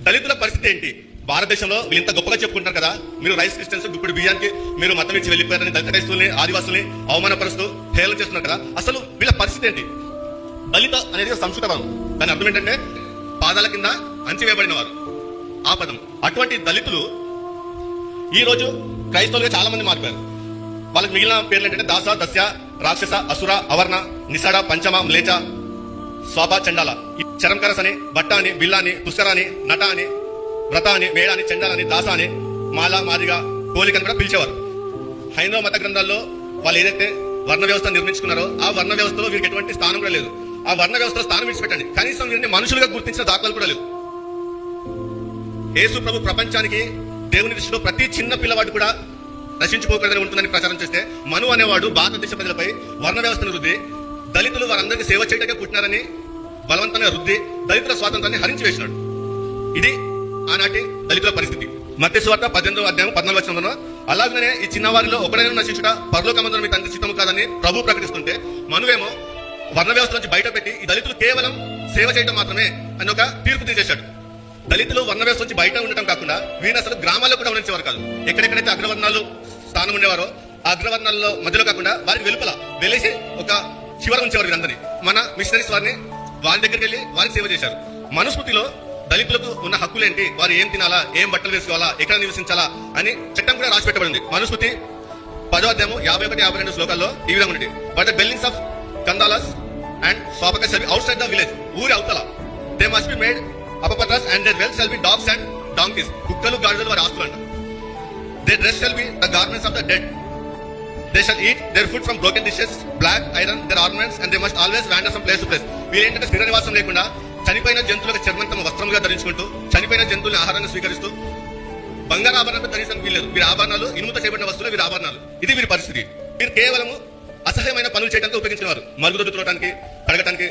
దళితుల పరిస్థితి ఏంటి? భారతదేశంలో వీళ్ళు ఇంత గొప్పగా చెప్పుకుంటారు కదా, మీరు రైస్ క్రిస్టియన్స్ ఇప్పుడు బియ్యానికి మీరు మతం ఇచ్చి వెళ్ళిపోయారని దళిత క్రైస్తవుల్ని ఆదివాసుల్ని అవమానపరుస్తూ హేళన చేస్తున్నారు కదా. అసలు వీళ్ళ పరిస్థితి ఏంటి? దళిత అనేది సంస్కృత పదం, దాని అర్థం ఏంటంటే పాదాల కింద అంచివేయబడిన వారు, ఆ పదం. అటువంటి దళితులు ఈ రోజు క్రైస్తవులుగా చాలా మంది మారిపోయారు. వాళ్ళకి మిగిలిన పేర్లు ఏంటంటే దాస, దస్య, రాక్షస, అసుర, అవర్ణ, నిసడ, పంచమ, మ్లేచ, స్వాప, చండాల. చరంకరస్ అని, బట్ట అని, బిల్ల అని, పుష్కర అని, నట అని, వ్రత అని, మేడ అని, చండాల అని, దాస అని, మాల, మాదిగా, కోలిక అని కూడా పిలిచేవారు. హైందవ మత గ్రంథాల్లో వాళ్ళు ఏదైతే వర్ణ వ్యవస్థ నిర్మించుకున్నారో ఆ వర్ణ వ్యవస్థలో వీరికి ఎటువంటి స్థానం కూడా లేదు. ఆ వర్ణ వ్యవస్థలో స్థానం విడిచిపెట్టండి, కనీసం వీరిని మనుషులుగా గుర్తించిన దాఖలాలు కూడా లేవు. యేసు ప్రభు ప్రపంచానికి దేవుని దృష్టిలో ప్రతి చిన్న పిల్లవాడు కూడా నశించుకోకూడదని ఉంటుందని ప్రచారం చేస్తే, మను అనేవాడు భారతదేశ ప్రజలపై వర్ణ వ్యవస్థను రుద్ది దళితులు వారందరికీ సేవ చేయటకే పుట్టినారని బలవంతంగా రుద్ది దళితుల స్వాతంత్రాన్ని హరించి వేసినాడు. ఇది ఆనాటి దళితుల పరిస్థితి. మత్తయి సువార్త 18వ అధ్యాయం 14వ వచనంలో, అలాగనే ఈ చిన్నవారిలో ఒకడైనా నశించుట పరలోకమందున మీ తండ్రి చిత్తము కాదని ప్రభు ప్రకటిస్తుంటే, మనువేమో వర్ణ వ్యవస్థ నుంచి బయట పెట్టి ఈ దళితులు కేవలం సేవ చేయడం మాత్రమే అని ఒక తీర్పు తీసేశాడు. దళితులు వర్ణ వ్యవస్థ నుంచి బయట ఉండటం కాకుండా వీరిని అసలు గ్రామాల్లో కూడా ఉండేవారు కాదు. ఎక్కడెక్కడైతే అగ్రవర్ణాలు స్థానం ఉండేవారో ఆ అగ్రవర్ణాల్లో మధ్యలో కాకుండా వారికి వెలుపల వెలేసి ఒక చివర ఉంచేవారు వీరందరినీ. మన మిషనరీస్ వారిని వారి దగ్గరికి వెళ్ళి వారికి సేవ చేశారు. మనుస్మృతిలో దళితులకు ఉన్న హక్కులేంటి, వారు ఏం తినాలా, ఏం బట్టలు వేసుకోవాలా, ఎక్కడ నివసించాలా అని చట్టం కూడా రాసి పెట్టబడింది. మనుస్మృతి 10వ అధ్యాయము 51-52 శ్లోకాల్లో ఈ విధంగా ఉంది. బట్ ద బిల్డింగ్స్ ఆఫ్ కందాలాస్ అండ్ స్వాపక shall be outside the village. ఊరి అవతల దే మస్ట్ బి మేడ్ అపపట్రాస్ and their wealth shall be dogs and donkeys. కుక్కలు గాడిదలు వారి ఆస్తులు అంట. Their dress shall be the garments of the dead. They shall eat their food from broken dishes, black iron their ornaments, and they must always wander from place to place. వీరేంటంటే స్థిర నివాసం లేకుండా చనిపోయిన జంతువులకు చర్మం తమ వస్త్రంగా ధరించుకుంటూ, చనిపోయిన జంతువులను ఆహారాన్ని స్వీకరిస్తూ, బంగారు ఆభరణాలు ధరించడం వీల్లేదు. వీరి ఆభరణాలు ఇనుముతో చేయబడిన వస్తువులు వీరి ఆభరణాలు. ఇది వీరి పరిస్థితి. వీరు కేవలము అసహ్యమైన పనులు చేయడానికి ఉపయోగించిన వారు. మరుగుదొడ్డు తుడటానికి, కడగటానికి,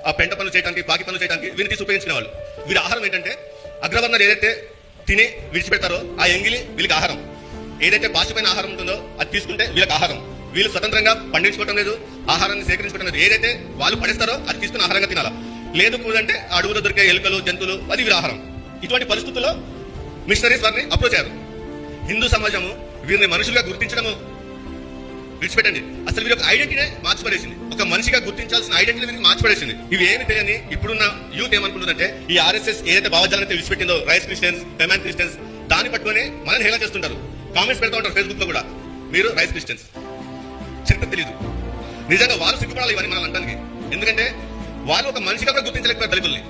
ఆ పెంట పనులు చేయడానికి, పాకి పనులు చేయడానికి వీరిని తీసి ఉపయోగించిన వాళ్ళు. వీరి ఆహారం ఏంటంటే అగ్రవర్ణాలు ఏదైతే తిని విడిచిపెడతారో ఆ ఎంగిలి వీళ్ళకి ఆహారం. ఏదైతే పాశమైన ఆహారం ఉంటుందో అది తీసుకుంటే వీళ్ళకి ఆహారం. వీళ్ళు స్వతంత్రంగా పండించుకోవడం లేదు, ఆహారాన్ని సేకరించుకోవడం లేదు. ఏదైతే వాళ్ళు పడేస్తారో అది తీసుకుని ఆహారంగా తినాలా. లేదు కూడంటే అడవులో దొరికే ఎలుకలు, జంతువులు, అది వీరి ఆహారం. ఇటువంటి పరిస్థితుల్లో మిషనరీస్ వారిని అప్రోచ్ అయ్యారు. హిందూ సమాజము వీరిని మనుషులుగా గుర్తించడము విడిచిపెట్టండి, అసలు వీరి ఒక ఐడెంటిటీనే మార్చిపడేసింది. ఒక మనిషిగా గుర్తించాల్సిన ఐడెంటిటీ వీరికి మార్చిపడేసింది. ఇవి ఏమి తెలియని ఇప్పుడున్న యూత్ ఏమనుకుంటుందంటే, ఈ ఆర్ఎస్ఎస్ ఏదైతే భావజాలైతే విడిచిపెట్టిందో, రైస్ క్రిస్టియన్స్, ఫెమాన్ క్రిస్టియన్స్, దాన్ని పట్టుకొని మనల్ని హేళన చేస్తుంటారు. కామెంట్స్ పెడతా ఉంటారు ఫేస్బుక్ లో కూడా, మీరు రైస్ క్రిస్టియన్స్. చరిత్ర తెలియదు. నిజంగా వాళ్ళు సిగ్గుపడాలి ఇవన్నీ మనం అంటానికి. ఎందుకంటే వాళ్ళు ఒక మనిషిగా కూడా గుర్తించలేకపోయారు దళితుల్ని.